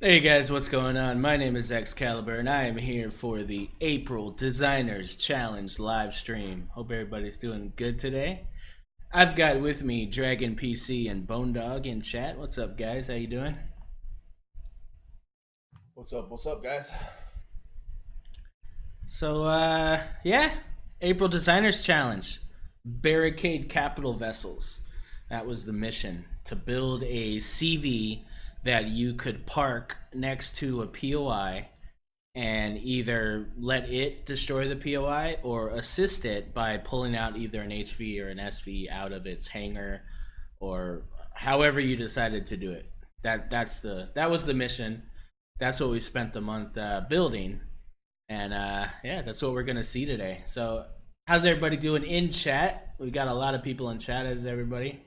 Hey guys, what's going on? My name is XCaliber and I am here for the April Designers Challenge live stream. Hope everybody's doing good today. I've got with me Dragon PC and Bone Dog in chat. What's up, guys? How you doing? What's up? What's up, guys? So, yeah, April Designers Challenge. Barricade capital vessels. That was the mission, to build a CV that you could park next to a POI and either let it destroy the POI or assist it by pulling out either an HV or an SV out of its hangar, or however you decided to do it. That was the mission. That's what we spent the month building, and yeah, that's what we're gonna see today. So, how's everybody doing in chat? We got a lot of people in chat. As everybody,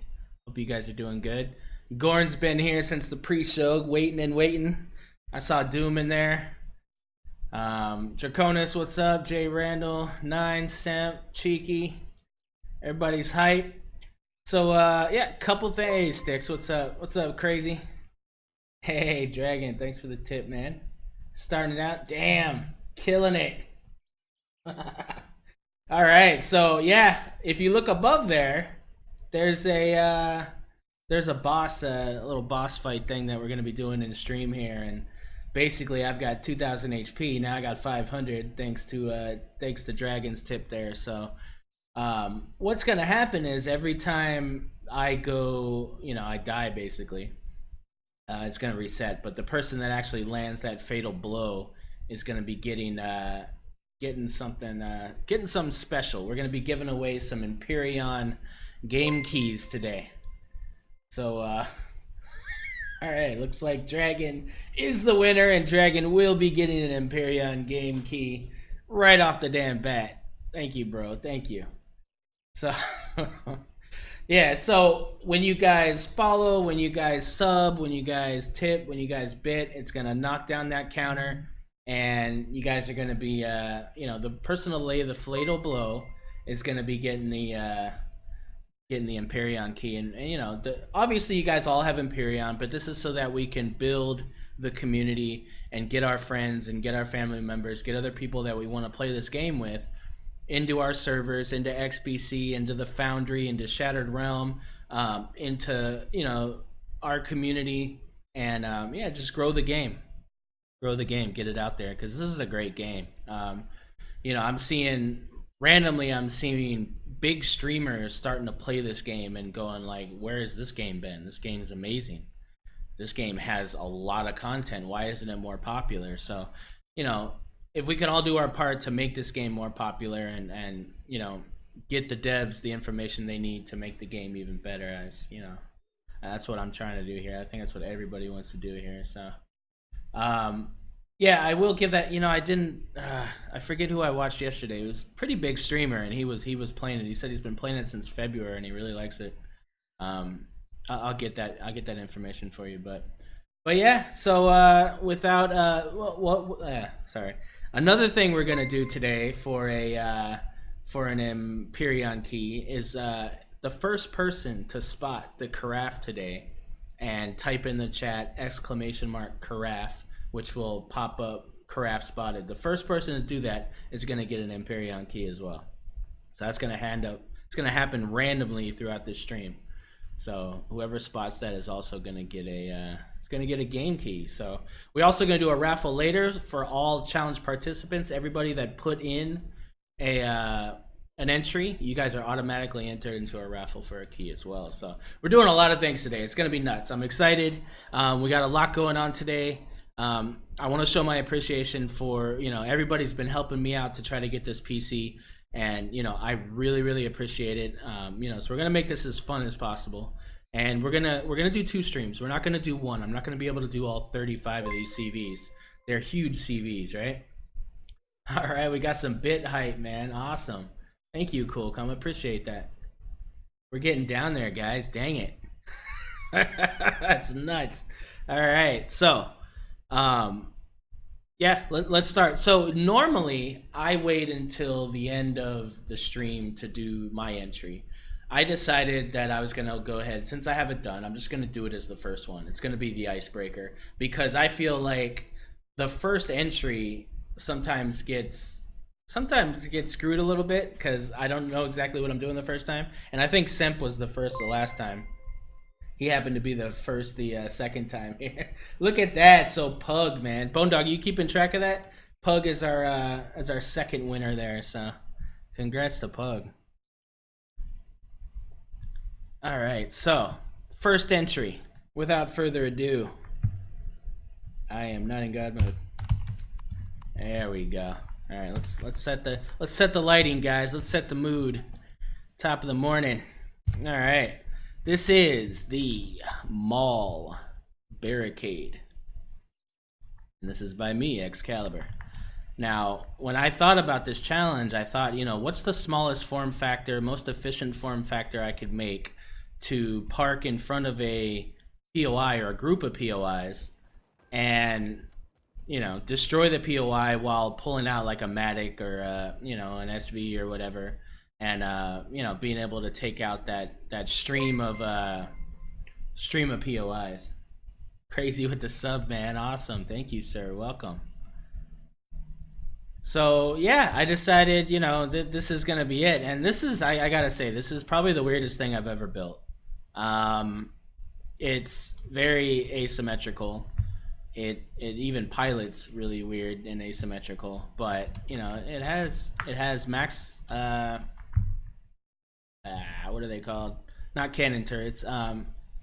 hope you guys are doing good. Gorn's been here since the pre-show, waiting and waiting. I saw Doom in there. Draconis, what's up? Jay Randall, Nine, Samp, Cheeky. Everybody's hype. So, yeah, couple things. Hey, Sticks, what's up? What's up, Crazy? Hey, Dragon, thanks for the tip, man. Starting it out. Damn, killing it. All right, so, yeah, if you look above there, there's a boss, a little boss fight thing that we're gonna be doing in the stream here, and basically I've got 2,000 HP now. I got 500 thanks to Dragon's tip there. So, what's gonna happen is every time I go, I die basically. It's gonna reset, but the person that actually lands that fatal blow is gonna be getting something special. We're gonna be giving away some Empyrion game keys today. So, all right, looks like Dragon is the winner, and Dragon will be getting an Empyrion game key right off the damn bat. Thank you, bro. Thank you. So, yeah, so when you guys follow, when you guys sub, when you guys tip, when you guys bid, it's going to knock down that counter, and you guys are going to be, the person to lay the fatal blow is going to be getting the Empyrion key, and obviously you guys all have Empyrion, but this is so that we can build the community and get our friends and get our family members, get other people that we want to play this game with into our servers, into XBC, into the Foundry, into Shattered Realm, into our community, and yeah, just grow the game, get it out there, because this is a great game. I'm seeing big streamers starting to play this game and going like, where has this game been? This game is amazing. This game has a lot of content. Why isn't it more popular? So, if we can all do our part to make this game more popular and get the devs the information they need to make the game even better, that's what I'm trying to do here. I think that's what everybody wants to do here. So, yeah, I will give that. I forget who I watched yesterday. It was a pretty big streamer, and he was playing it. He said he's been playing it since February, and he really likes it. I'll get that information for you, but yeah. So sorry. Another thing we're gonna do today for an Empyrion key is the first person to spot the carafe today and type in the chat !carafe, which will pop up carafe spotted. The first person to do that is going to get an Empyrion key as well. So that's going to it's going to happen randomly throughout this stream. So whoever spots that is also going to get a game key. So we're also going to do a raffle later for all challenge participants. Everybody that put in an entry, you guys are automatically entered into a raffle for a key as well. So we're doing a lot of things today. It's going to be nuts. I'm excited. We got a lot going on today. I want to show my appreciation for everybody's been helping me out to try to get this PC, and I really, really appreciate it. So we're gonna make this as fun as possible, and we're gonna do 2 streams. We're not gonna do one. I'm not gonna be able to do all 35 of these CVs. They're huge CVs, right? All right, we got some bit hype, man. Awesome. Thank you, Cool Come. Appreciate that. We're getting down there, guys. Dang it. That's nuts. All right, so. Yeah, let's start. So normally I wait until the end of the stream to do my entry. I decided that I was gonna go ahead, since I have it done, I'm just gonna do it as the first one. It's gonna be the icebreaker, because I feel like the first entry sometimes gets screwed a little bit because I don't know exactly what I'm doing the first time. And I think Semp was the first the last time. He happened to be the first the second time here. Look at that. So Pug, man. Bone Dog, you keeping track of that? Pug is our second winner there, so congrats to Pug. All right, so first entry. Without further ado, I am not in God mode. There we go. All right, let's set the lighting, guys. Let's set the mood. Top of the morning. All right, this is the Maul Barricade, and this is by me, XCaliber. Now, when I thought about this challenge, I thought, you know, what's the smallest form factor, most efficient form factor I could make to park in front of a POI or a group of POIs and, you know, destroy the POI while pulling out like a Matic or, you know, an SV or whatever, and, you know, being able to take out that stream of POIs. Crazy with the sub, man. Awesome. Thank you, sir. Welcome. So yeah, I decided, you know, this is gonna be it, and this is, I gotta say, this is probably the weirdest thing I've ever built. It's very asymmetrical. It even pilots really weird and asymmetrical, but you know, it has max what are they called? Not cannon turrets,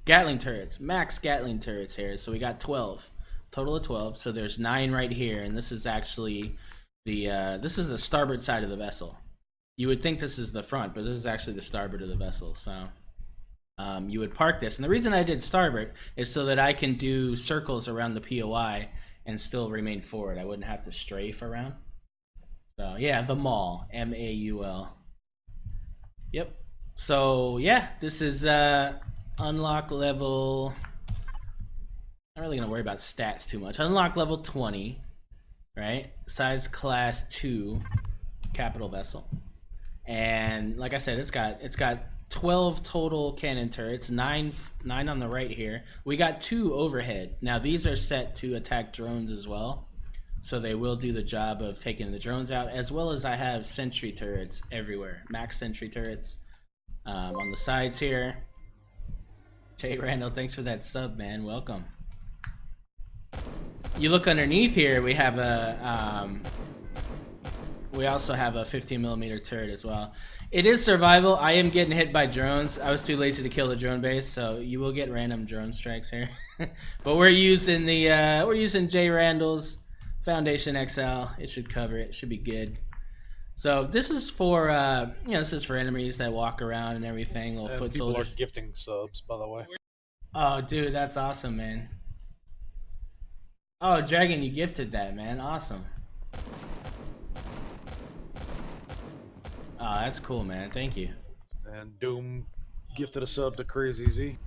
Gatling turrets, max Gatling turrets here. So we got 12, total of 12. So there's 9 right here, and this is actually this is the starboard side of the vessel. You would think this is the front, but this is actually the starboard of the vessel. So you would park this, and the reason I did starboard is so that I can do circles around the POI and still remain forward. I wouldn't have to strafe around. So yeah, the Maul, M-A-U-L. Yep. So yeah, this is unlock level. Not really gonna worry about stats too much. Unlock level 20. Right, size class 2 capital vessel, and like I said, it's got 12 total cannon turrets, 9 on the right here. We got 2 overhead. Now these are set to attack drones as well, so they will do the job of taking the drones out, as well as I have sentry turrets everywhere, max sentry turrets on the sides here. Jay Randall, thanks for that sub, man. Welcome. You look underneath here, we have a we also have a 15mm turret as well. It is survival. I am getting hit by drones. I was too lazy to kill the drone base, so you will get random drone strikes here. But we're using the we're using Jay Randall's Foundation XL. It should cover it. It should be good. So this is for you know, this is for enemies that walk around and everything. Little foot people soldiers. Are gifting subs, by the way. Oh, dude, that's awesome, man. Oh, Dragon, you gifted that, man. Awesome. Oh, that's cool, man. Thank you. And Doom gifted a sub to Crazy Z.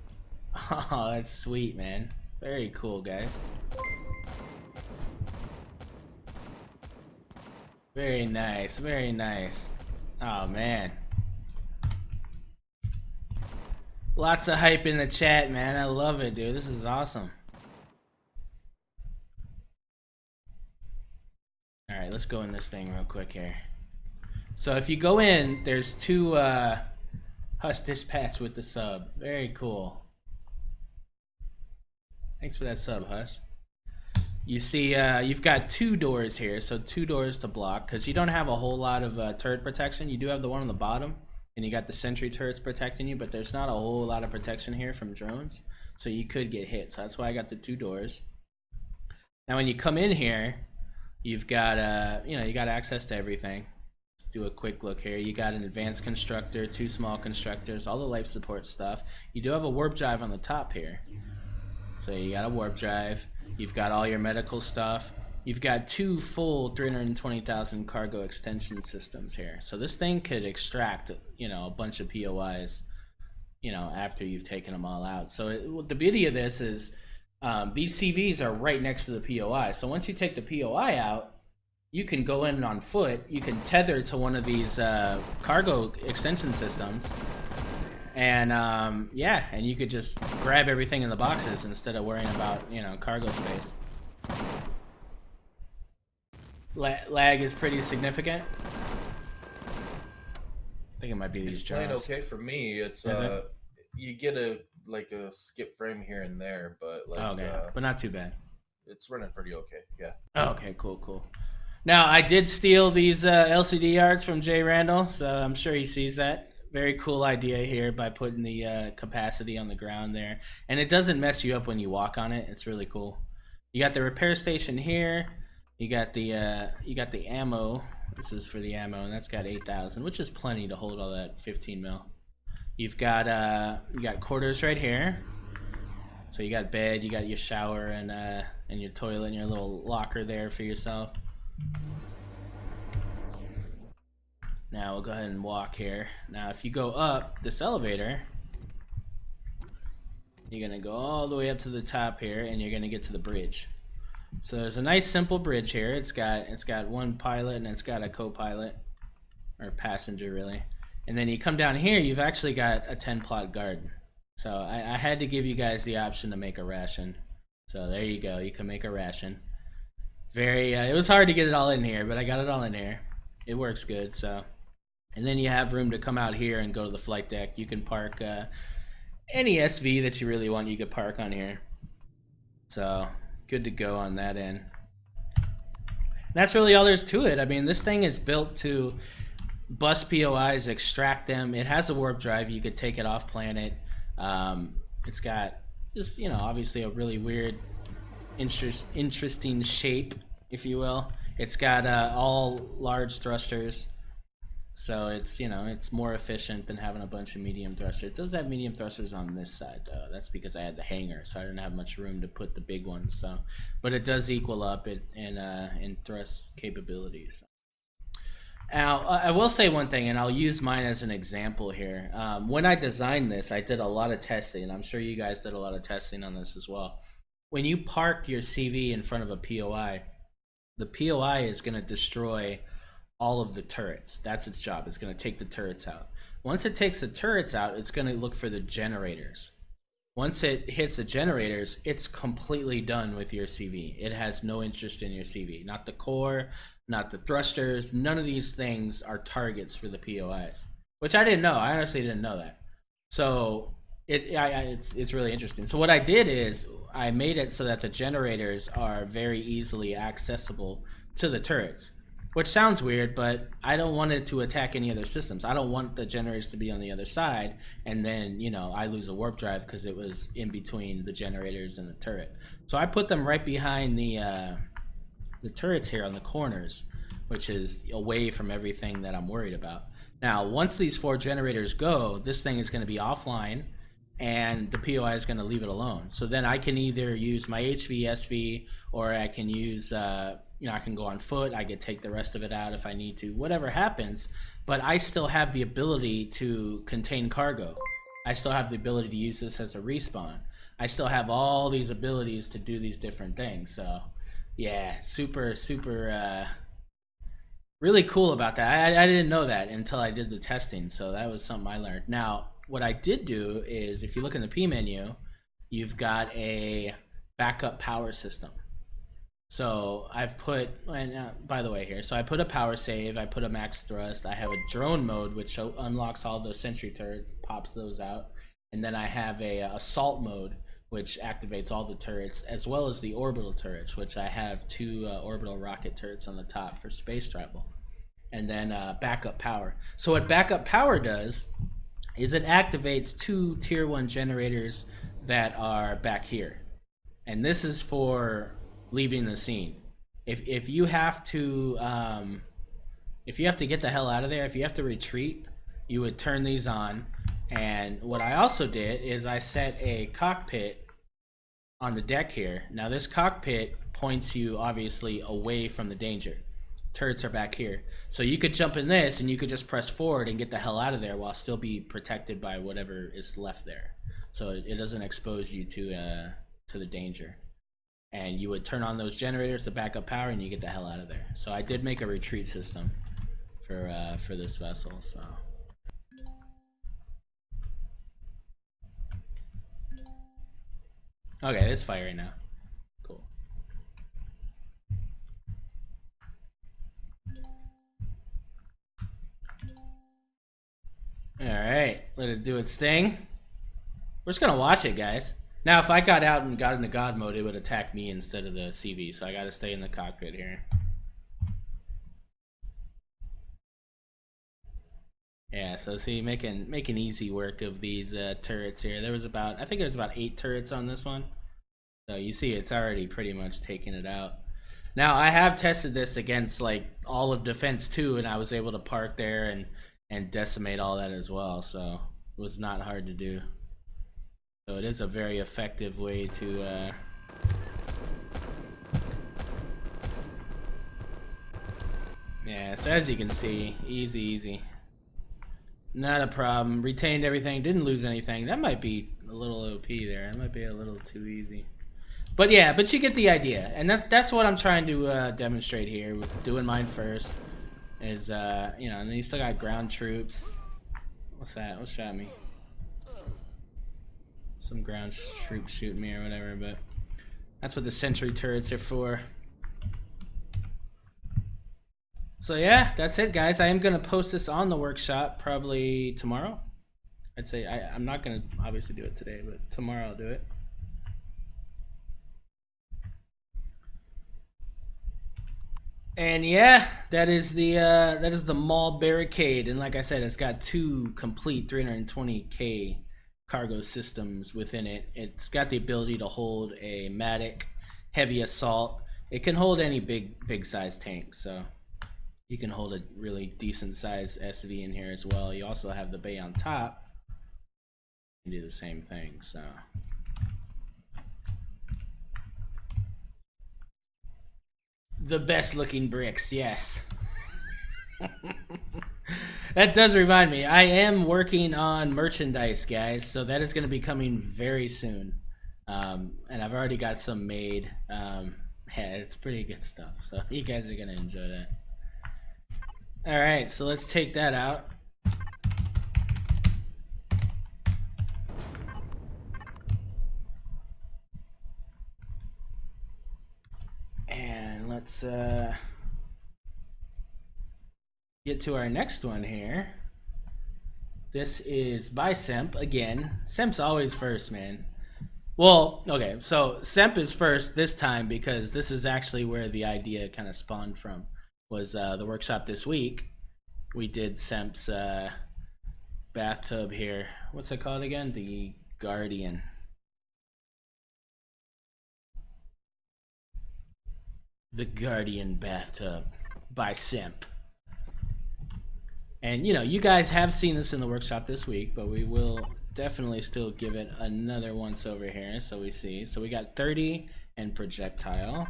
Oh, that's sweet, man. Very cool, guys. Very nice. Very nice. Oh, man. Lots of hype in the chat, man. I love it, dude. This is awesome. Alright, let's go in this thing real quick here. So if you go in, there's 2 Hush Dispatch with the sub. Very cool. Thanks for that sub, Hush. You see, you've got 2 doors here, so 2 doors to block, because you don't have a whole lot of turret protection. You do have the one on the bottom, and you got the sentry turrets protecting you, but there's not a whole lot of protection here from drones, so you could get hit. So that's why I got the 2 doors. Now when you come in here, you've got you know, you got access to everything. Let's do a quick look here. You got an advanced constructor, 2 small constructors, all the life support stuff. You do have a warp drive on the top here. So you got a warp drive. You've got all your medical stuff. You've got 2 full 320,000 cargo extension systems here. So this thing could extract, you know, a bunch of POIs, you know, after you've taken them all out. So the beauty of this is these CVs are right next to the POI. So once you take the POI out, you can go in on foot. You can tether to one of these cargo extension systems, And yeah, and you could just grab everything in the boxes instead of worrying about, you know, cargo space. Lag is pretty significant. I think it might be these It's playing jaws. okay for me. It's you get a skip frame here and there, but like Okay, but not too bad. it's running pretty okay. Yeah. Oh, okay, cool. Now I did steal these LCD arts from Jay Randall, so I'm sure he sees that. Very cool idea here by putting the capacity on the ground there, and it doesn't mess you up when you walk on it. It's really cool. You got the repair station here. You got the ammo. This is for the ammo, and that's got 8,000, which is plenty to hold all that 15 mil. You've got quarters right here. So you got bed, you got your shower, and your toilet, and your little locker there for yourself. Now we'll go ahead and walk here. Now if you go up this elevator, you're gonna go all the way up to the top here, and you're gonna get to the bridge. So there's a nice simple bridge here. It's got one pilot and it's got a co-pilot, or passenger really. And then you come down here, you've actually got a 10 plot garden. So I had to give you guys the option to make a ration. So there you go, you can make a ration. It was hard to get it all in here, but I got it all in here. It works good. So, and then you have room to come out here and go to the flight deck. You can park any SV that you really want. You could park on here. So good to go on that end. That's really all there's to it. I mean, this thing is built to bust POIs, extract them. It has a warp drive. You could take it off planet. It's got just, you know, obviously a really weird, interesting shape, if you will. It's got all large thrusters, so it's, you know, it's more efficient than having a bunch of medium thrusters. It does have medium thrusters on this side though. That's because I had the hangar, so I didn't have much room to put the big ones. So, but it does equal up it in thrust capabilities. Now, I will say one thing, and I'll use mine as an example here. When I designed this, I did a lot of testing, and I'm sure you guys did a lot of testing on this as well. When you park your CV in front of a POI, the POI is going to destroy all of the turrets. That's its job. It's going to take the turrets out. Once it takes the turrets out, it's going to look for the generators. Once it hits the generators, it's completely done with your CV. It has no interest in your CV. Not the core, not the thrusters. None of these things are targets for the POIs, which I didn't know. I honestly didn't know that. So it's really interesting. So what I did is I made it so that the generators are very easily accessible to the turrets, which sounds weird, but I don't want it to attack any other systems. I don't want the generators to be on the other side, and then, you know, I lose a warp drive because it was in between the generators and the turret. So I put them right behind the turrets here on the corners, which is away from everything that I'm worried about. Now, once these 4 generators go, this thing is going to be offline, and the POI is going to leave it alone. So then I can either use my HV, SV, or I can use, you know, I can go on foot. I could take the rest of it out if I need to, whatever happens. But I still have the ability to contain cargo. I still have the ability to use this as a respawn. I still have all these abilities to do these different things. So yeah, super really cool about that. I didn't know that until I did the testing, so that was something I learned. Now, what I did do is, if you look in the P menu, you've got a backup power system. So I've put, and by the way here, so I put a power save, I put a max thrust, I have a drone mode, which unlocks all those sentry turrets, pops those out, and then I have a assault mode, which activates all the turrets, as well as the orbital turrets, which I have 2 orbital rocket turrets on the top for space travel, and then backup power. So what backup power does is it activates 2 tier 1 generators that are back here, and this is for leaving the scene. If you have to get the hell out of there, if you have to retreat, you would turn these on. And what I also did is I set a cockpit on the deck here. Now this cockpit points you obviously away from the danger. Turrets are back here, so you could jump in this and you could just press forward and get the hell out of there while still be protected by whatever is left there, so it doesn't expose you to the danger. And you would turn on those generators to backup power, and you get the hell out of there. So I did make a retreat system for this vessel. So Okay, it's firing now. Cool. Alright, let it do its thing. We're just gonna watch it, guys. Now, if I got out and got into God mode, it would attack me instead of the CV, so I gotta stay in the cockpit here. Yeah, so see, making easy work of these turrets here. There was about, I think there was about 8 turrets on this one. So you see it's already pretty much taken it out. Now, I have tested this against like all of Defense 2, and I was able to park there and decimate all that as well, so it was not hard to do. So it is a very effective way to yeah, so as you can see, easy. Not a problem. Retained everything, didn't lose anything. That might be a little OP there. That might be a little too easy. But yeah, but you get the idea. And that's what I'm trying to demonstrate here with doing mine first. Is, you know, and then you still got ground troops. What's that? What shot me? Some ground troops shooting me or whatever, but that's what the sentry turrets are for. So yeah, that's it, guys. I am gonna post this on the workshop probably tomorrow. I'd say I'm not gonna obviously do it today, but tomorrow I'll do it. And yeah, that is the Maul Barricade, and like I said, it's got 2 complete 320k cargo systems within it. It's got the ability to hold a Matic, heavy assault. It can hold any big size tank, so you can hold a really decent size SV in here as well. You also have the bay on top. You can do the same thing, so. The best looking bricks, yes. That does remind me, I am working on merchandise, guys, so that is going to be coming very soon. And I've already got some made. Yeah, it's pretty good stuff, so you guys are going to enjoy that. Alright, so let's take that out. And let's get to our next one here. This is by Semp again. Semp's always first, man. Well, okay, so Semp is first this time because this is actually where the idea kind of spawned from. Was the workshop this week. We did Semp's bathtub here. What's it called again? The Guardian. The Guardian bathtub by Semp. And you know, you guys have seen this in the workshop this week, but we will definitely still give it another once over here so we see. So we got 30 and projectile.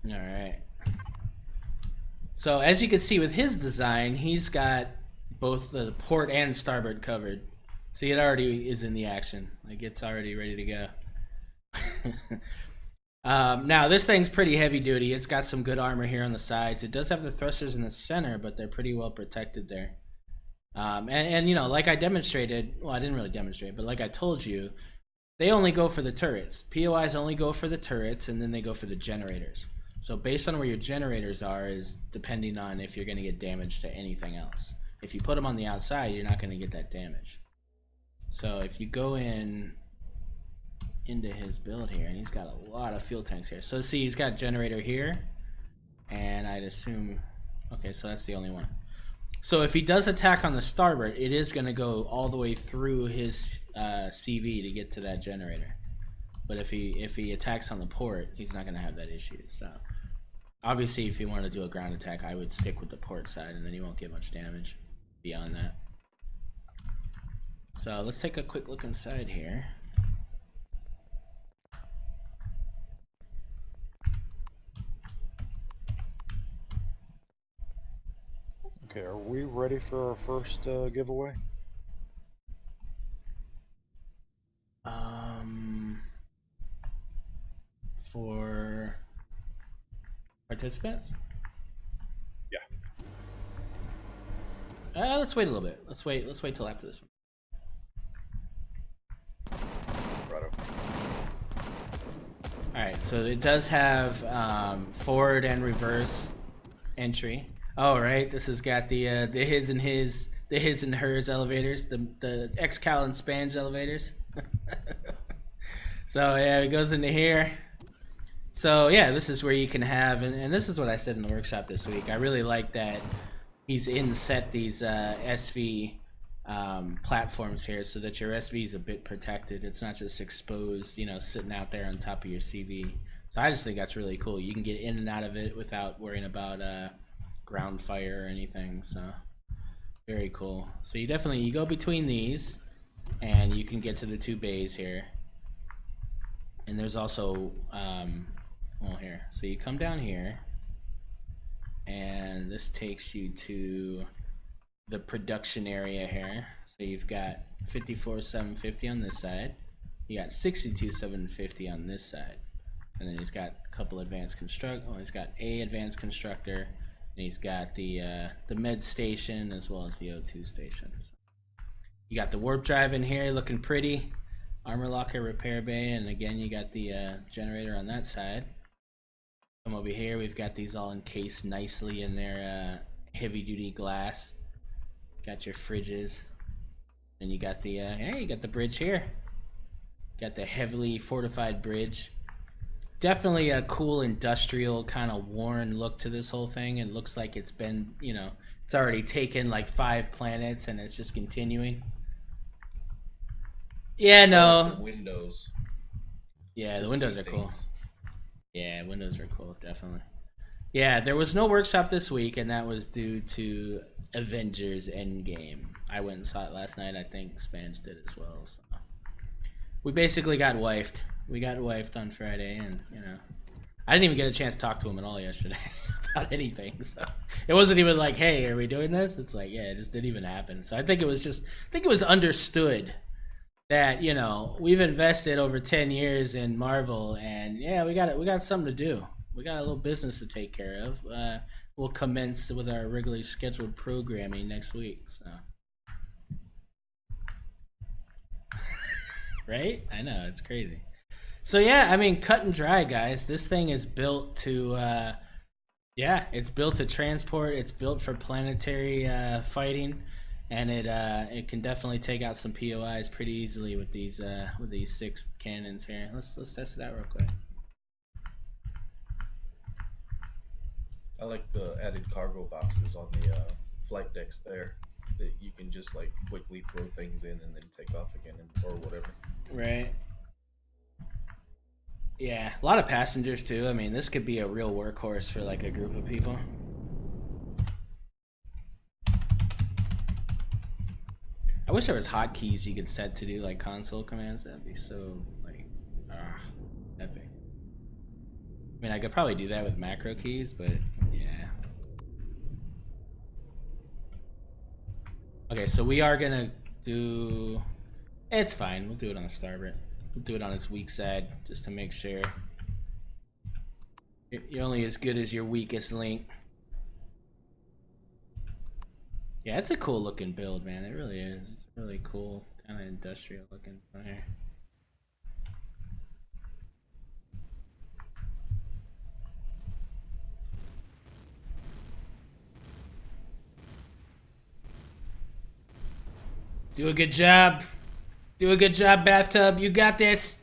All right. So as you can see with his design, he's got both the port and starboard covered. See, it already is in the action. Like, it's already ready to go. Now, this thing's pretty heavy duty. It's got some good armor here on the sides. It does have the thrusters in the center, but they're pretty well protected there. And you know, like I demonstrated, well, I didn't really demonstrate, but like I told you, they only go for the turrets. POIs only go for the turrets, and then they go for the generators. So based on where your generators are is depending on if you're going to get damage to anything else. If you put them on the outside, you're not going to get that damage. So if you go into his build here, and he's got a lot of fuel tanks here. So see, he's got generator here, and I'd assume, okay, so that's the only one. So if he does attack on the starboard, it is going to go all the way through his CV to get to that generator. But if he attacks on the port, he's not going to have that issue. So obviously, if you want to do a ground attack, I would stick with the port side, and then you won't get much damage beyond that. So let's take a quick look inside here. Okay, are we ready for our first giveaway? For participants? Yeah. Let's wait a little bit. Let's wait till after this one. Right over. All right, so it does have forward and reverse entry. Oh, right, this has got the his and hers elevators, the XCal and Spange elevators. So yeah, it goes into here. So yeah, this is where you can have, and this is what I said in the workshop this week. I really like that he's inset these SV platforms here, so that your SV is a bit protected. It's not just exposed, you know, sitting out there on top of your CV. So I just think that's really cool. You can get in and out of it without worrying about ground fire or anything. So very cool. So you go between these, and you can get to the 2 bays here. And there's also well, here. So you come down here, and this takes you to the production area here. So you've got 54,750 on this side. You got 62,750 on this side. And then he's got a couple advanced construct. Oh, he's got a advanced constructor, and he's got the med station as well as the O2 stations. You got the warp drive in here, looking pretty. Armor locker, repair bay, and again you got the generator on that side. Come over here, we've got these all encased nicely in their heavy-duty glass. Got your fridges, and you got the hey, you got the bridge here. Got the heavily fortified bridge. Definitely a cool industrial kind of worn look to this whole thing. It looks like it's been, you know, it's already taken like 5 planets and it's just continuing. Yeah, no. The windows. Yeah, the windows are cool. Yeah, windows are cool, definitely. Yeah, there was no workshop this week, and that was due to Avengers Endgame. I went and saw it last night. I think Spange did as well. So we basically got wifed. We got wifed on Friday, and you know, I didn't even get a chance to talk to him at all yesterday about anything. So it wasn't even like, "Hey, are we doing this?" It's like, yeah, it just didn't even happen. So I think it was understood that, you know, we've invested over 10 years in Marvel, and yeah, we got something to do. We got a little business to take care of. We'll commence with our regularly scheduled programming next week. So, right? I know, it's crazy. So yeah, I mean, cut and dry, guys. This thing is built to, it's built to transport. It's built for planetary fighting, and it can definitely take out some POIs pretty easily with these 6 cannons here. Let's test it out real quick. I like the added cargo boxes on the flight decks there, that you can just like quickly throw things in and then take off again, or whatever. Right. Yeah, a lot of passengers too. I mean, this could be a real workhorse for like a group of people. I wish there was hotkeys you could set to do like console commands. That'd be so like epic. I mean, I could probably do that with macro keys, but yeah. Okay, so we are gonna do. It's fine. We'll do it on the starboard. We'll do it on its weak side just to make sure. You're only as good as your weakest link. Yeah, it's a cool looking build, man. It really is. It's really cool, kind of industrial looking fire. Do a good job. Do a good job, bathtub. You got this.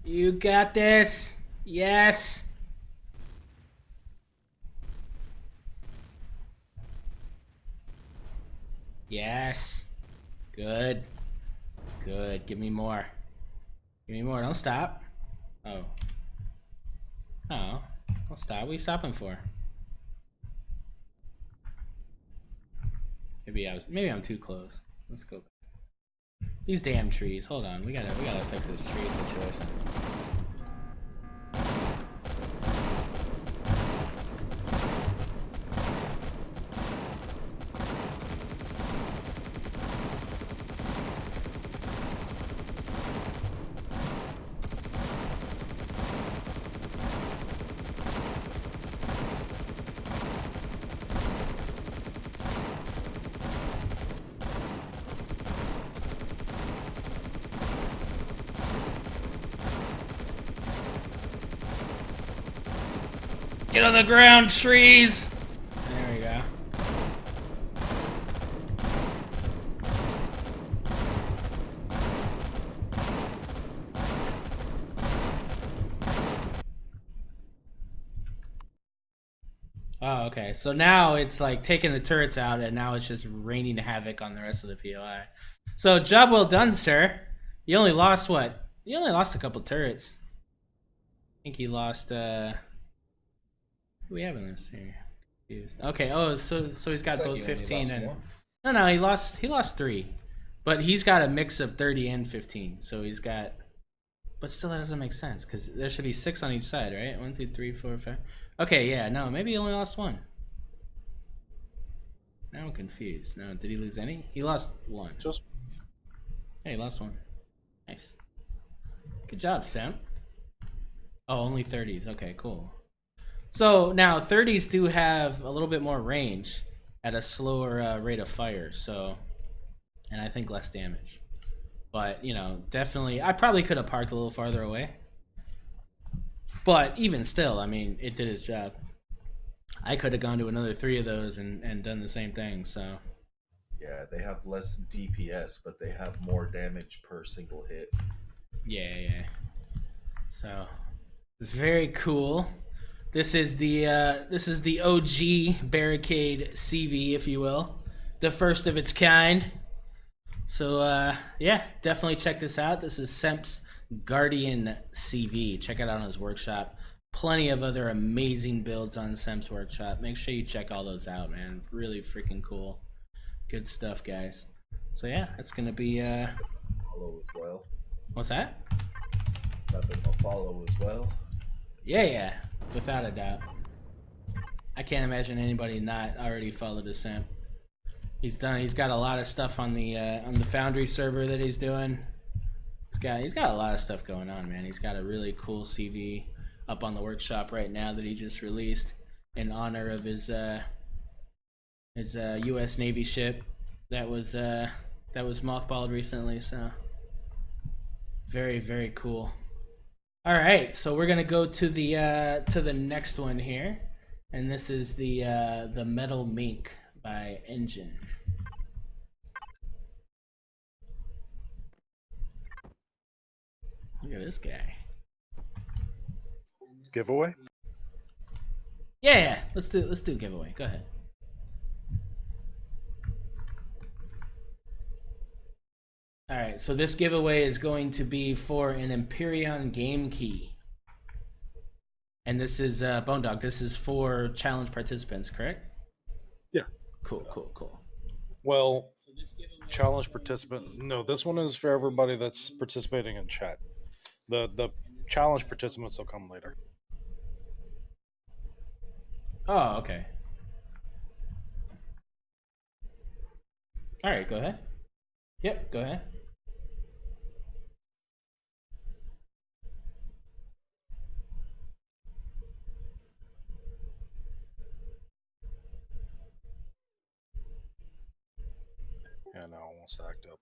You got this. Yes. Yes. Good. Good. Give me more. Give me more. Don't stop. Oh. Oh. Don't stop. What are you stopping for? Maybe I'm too close. Let's go back. These damn trees. Hold on. We gotta fix this tree situation. Get on the ground, trees! There we go. Oh, okay. So now it's like taking the turrets out, and now it's just raining havoc on the rest of the POI. So job well done, sir. You only lost what? You only lost a couple turrets. I think you lost. Who we have in this here? Confused. Okay. Oh, so he's got Looks like both you only 15 lost and one. no, he lost 3, but he's got a mix of 30 and 15. So he's got. But still, that doesn't make sense because there should be 6 on each side, right? 1, 2, 3, 4, 5. Okay, yeah, no, maybe he only lost 1. Now I'm confused. No, did he lose any? He lost 1. Just Hey, he lost 1. Nice. Good job, Sam. Oh, only 30s. Okay, cool. So now 30s do have a little bit more range at a slower rate of fire. So, and I think less damage. But you know, definitely, I probably could have parked a little farther away. But even still, I mean, it did its job. I could have gone to another 3 of those and done the same thing. So. Yeah, they have less DPS, but they have more damage per single hit. Yeah. So, very cool. This is the OG Barricade CV, if you will, the first of its kind. So yeah, definitely check this out. This is Semp's Guardian CV. Check it out on his workshop. Plenty of other amazing builds on Semp's workshop. Make sure you check all those out, man. Really freaking cool. Good stuff, guys. So yeah, that's gonna be Follow as well. what's that? Nothing will follow as well. Yeah, without a doubt. I can't imagine anybody not already followed the Semp. He's got a lot of stuff on the Foundry server that he's doing. He's got a lot of stuff going on, man. He's got a really cool CV up on the workshop right now that he just released in honor of his U.S. Navy ship that was mothballed recently. So very, very cool. All right, so we're gonna go to the next one here, and this is the Metal Mink by Engine. Look at this guy. giveaway. Yeah. Let's do giveaway. Go ahead. All right, so this giveaway is going to be for an Empyrion game key. And this is Bone Dog. This is for challenge participants, correct? Yeah. Cool. Well, challenge participant. No, this one is for everybody that's participating in chat. The challenge participants will come later. Oh, okay. All right, go ahead. Yep, go ahead. Yeah, no, I won't stacked up.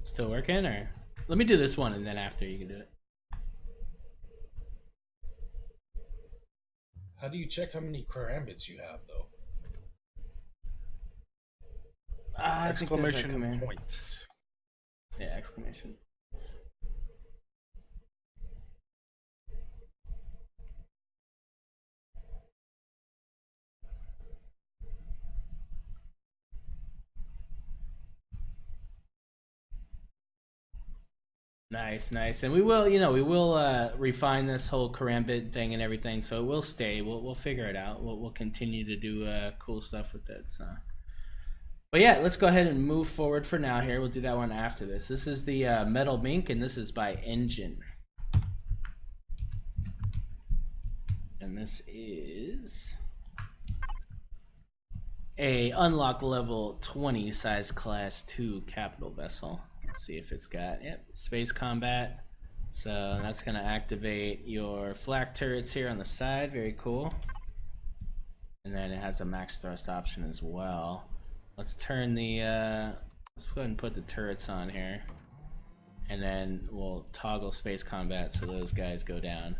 Still working, or let me do this one, and then after you can do it. How do you check how many karambits you have, though? I think there's a Exclamation command. points. Yeah, exclamation. Nice, nice. And we will, we will refine this whole karambit thing and everything, so it will stay. We'll figure it out. We'll continue to do cool stuff with it. So, but yeah, let's go ahead and move forward for now. Here, we'll do that one after this. This is the Metal Mink, and this is by Engine. And this is a unlock level 20 size class 2 capital vessel. Let's see if it's got space combat. So that's going to activate your flak turrets here on the side. Very cool. And then it has a max thrust option as well. Let's turn the let's go ahead and put the turrets on here, and then we'll toggle space combat so those guys go down.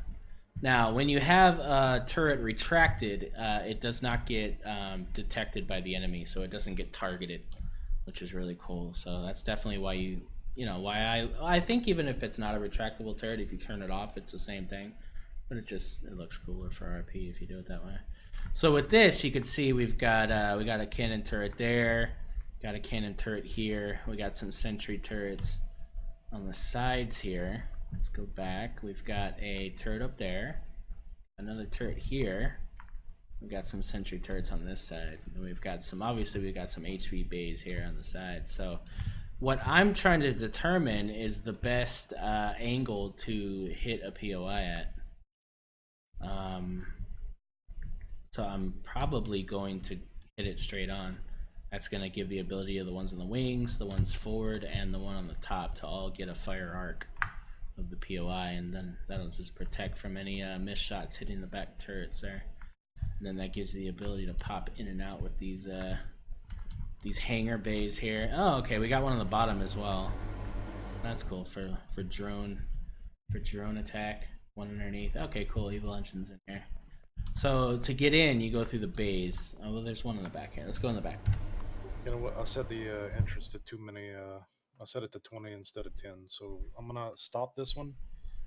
Now, when you have a turret retracted, it does not get detected by the enemy, so it doesn't get targeted, which is really cool. So that's definitely why why I think even if it's not a retractable turret, if you turn it off, it's the same thing. But it looks cooler for RP if you do it that way. So with this, you can see we've got a cannon turret there, got a cannon turret here. We got some sentry turrets on the sides here. Let's go back. We've got a turret up there, another turret here. We've got some sentry turrets on this side, and we've got some HV bays here on the side. So what I'm trying to determine is the best angle to hit a POI at. So I'm probably going to hit it straight on. That's going to give the ability of the ones on the wings, the ones forward, and the one on the top to all get a fire arc of the POI, and then that'll just protect from any missed shots hitting the back turrets there. And then that gives you the ability to pop in and out with these hangar bays here. Oh, okay, we got one on the bottom as well. That's cool for drone attack. One underneath. Okay, cool. Evil Engine's in here. So to get in, you go through the bays. Oh, well, there's one in the back here. Let's go in the back. You know what? I set the entrance to too many. I set it to 20 instead of 10. So I'm gonna stop this one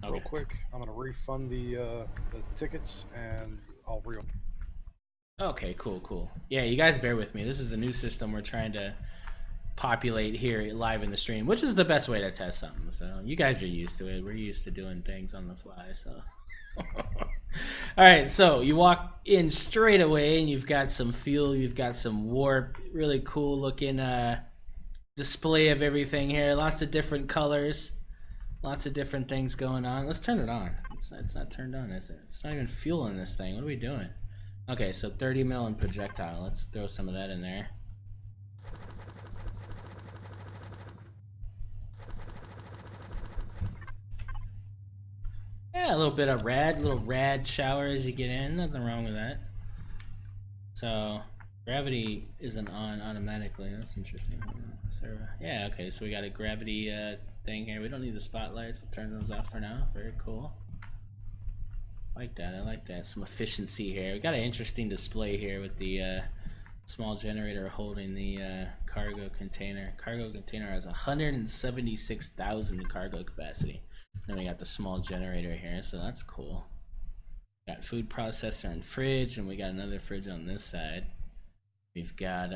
real quick. I'm gonna refund the tickets, and I'll reopen. Okay, cool. Yeah, you guys bear with me. This is a new system we're trying to populate here live in the stream, which is the best way to test something. So you guys are used to it. We're used to doing things on the fly. So. All right, so you walk in straight away, and you've got some fuel, you've got some warp, really cool looking display of everything here. Lots of different colors, lots of different things going on. Let's turn it on. It's not turned on, is it? It's not even fuel in this thing. What are we doing? Okay, so 30 mil and projectile. Let's throw some of that in there. Yeah, a little bit of little rad shower as you get in. Nothing wrong with that. So gravity isn't on automatically. That's interesting. Yeah, okay. So we got a gravity thing here. We don't need the spotlights. We'll turn those off for now. Very cool. I like that. Some efficiency here. We got an interesting display here with the small generator holding the cargo container. Cargo container has 176,000 cargo capacity. Then we got the small generator here, so that's cool. Got food processor and fridge, and we got another fridge on this side. We've got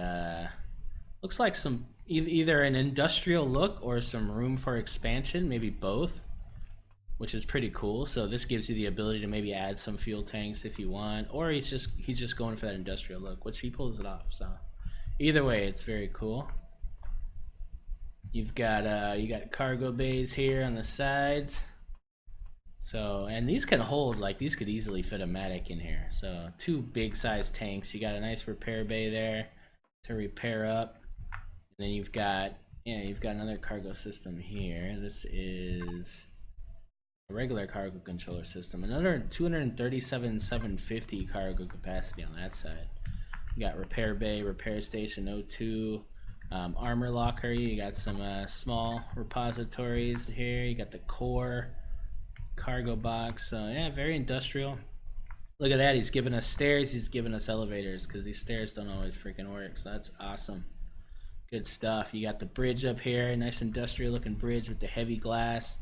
looks like some either an industrial look or some room for expansion, maybe both, which is pretty cool. So this gives you the ability to maybe add some fuel tanks if you want, or he's just going for that industrial look, which he pulls it off. So either way, it's very cool. You've got you got cargo bays here on the sides. So, and these can hold, like, these could easily fit a Matic in here. So 2 big size tanks. You got a nice repair bay there to repair up. And then you've got another cargo system here. This is a regular cargo controller system. Another 237,750 cargo capacity on that side. You got repair bay, repair station O2. Armor locker, you got some small repositories here. You got the core cargo box. So yeah, very industrial. Look at that, he's giving us stairs, he's giving us elevators, because these stairs don't always freaking work. So that's awesome. Good stuff. You got the bridge up here, nice industrial looking bridge with the heavy glass.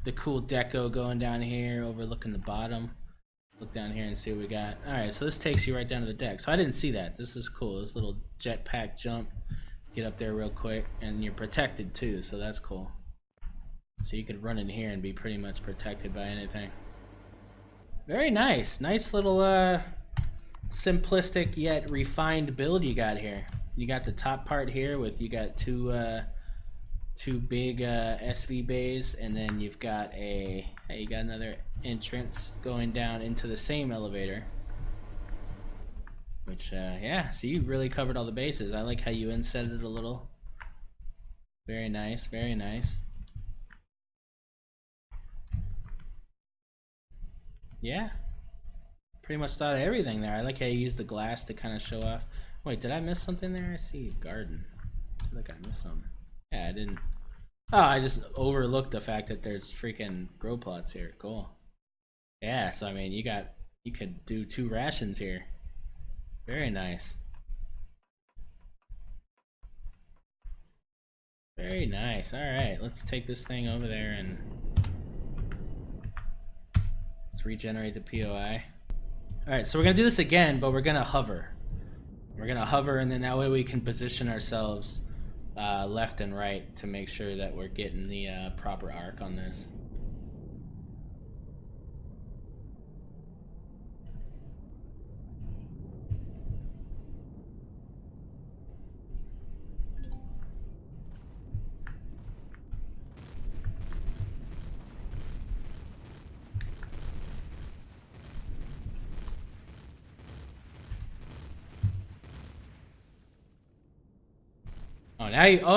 The cool deco going down here overlooking the bottom. Look down here and see what we got. Alright, so this takes you right down to the deck. So I didn't see that. This is cool. This little jetpack jump. Get up there real quick, and you're protected too, so that's cool. So you could run in here and be pretty much protected by anything. Very nice. Nice little simplistic yet refined build you got here. You got the top part here with, you got two big SV bays, and then you've got you got another entrance going down into the same elevator. Which yeah, so you really covered all the bases. I like how you inset it a little. Very nice, very nice. Yeah, pretty much thought of everything there. I like how you use the glass to kind of show off. Wait, did I miss something there? I see a garden. I feel like I missed something. Yeah, I didn't. Oh, I just overlooked the fact that there's freaking grow plots here. Cool. Yeah, so I mean, you could do 2 rations here. Very nice. Very nice. All right, let's take this thing over there and let's regenerate the POI. All right, so we're gonna do this again, but we're gonna hover. We're gonna hover, and then that way we can position ourselves left and right to make sure that we're getting the proper arc on this.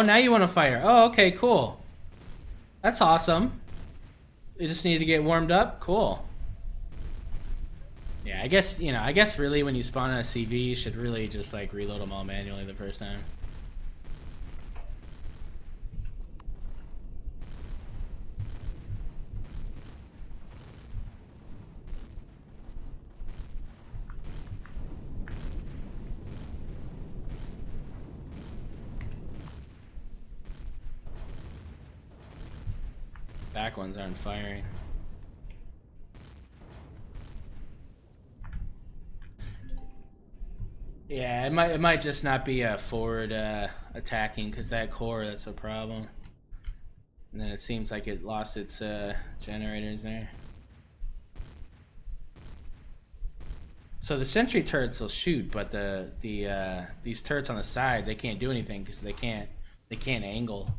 Now you want to fire. Oh, okay, cool. That's awesome. You just need to get warmed up. Cool. Yeah, I guess really when you spawn on a CV, you should really just like reload them all manually the first time. Back ones aren't firing. Yeah, it might just not be a forward attacking, because that core, that's a problem. And then it seems like it lost its generators there. So the sentry turrets will shoot, but these turrets on the side, they can't do anything because they can't angle.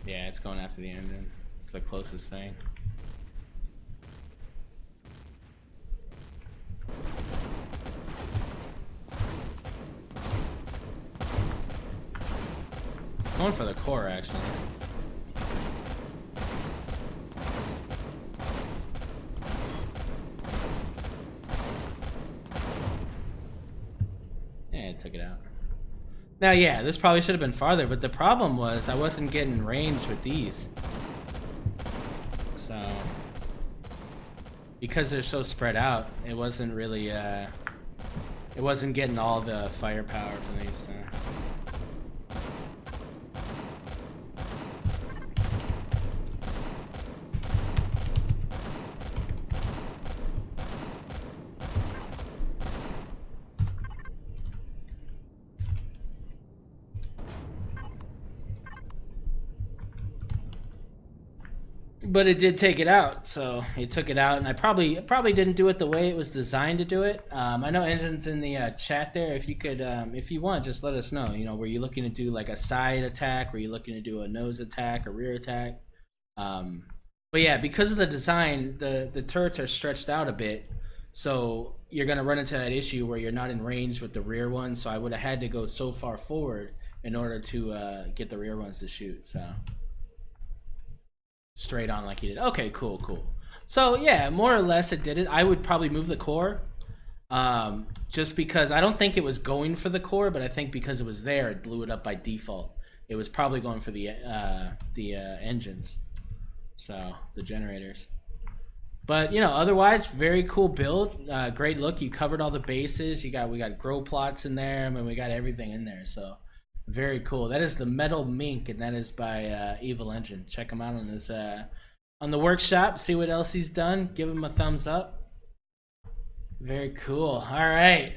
Yeah, it's going after the engine. It's the closest thing. It's going for the core, actually. Yeah, it took it out. Now, yeah, this probably should have been farther, but the problem was I wasn't getting range with these. So, because they're so spread out, it wasn't really, it wasn't getting all the firepower from these. So. But it did take it out, so it took it out, and I probably didn't do it the way it was designed to do it. I know Engine's in the chat there. If you could, if you want, just let us know. You know, were you looking to do like a side attack? Were you looking to do a nose attack, a rear attack? But yeah, because of the design, the turrets are stretched out a bit, so you're gonna run into that issue where you're not in range with the rear one. So I would have had to go so far forward in order to get the rear ones to shoot. So. Straight on like he did. Okay, cool. So yeah, more or less it did it. I would probably move the core, just because I don't think it was going for the core, but I think because it was there, it blew it up by default. It was probably going for the engines, so the generators. But you know, otherwise, very cool build. Great look. You covered all the bases. We got grow plots in there. I mean, we got everything in there. So. Very cool. That is the Metal Mink, and that is by Evil Engine. Check him out on his on the workshop. See what else he's done. Give him a thumbs up. Very cool. All right.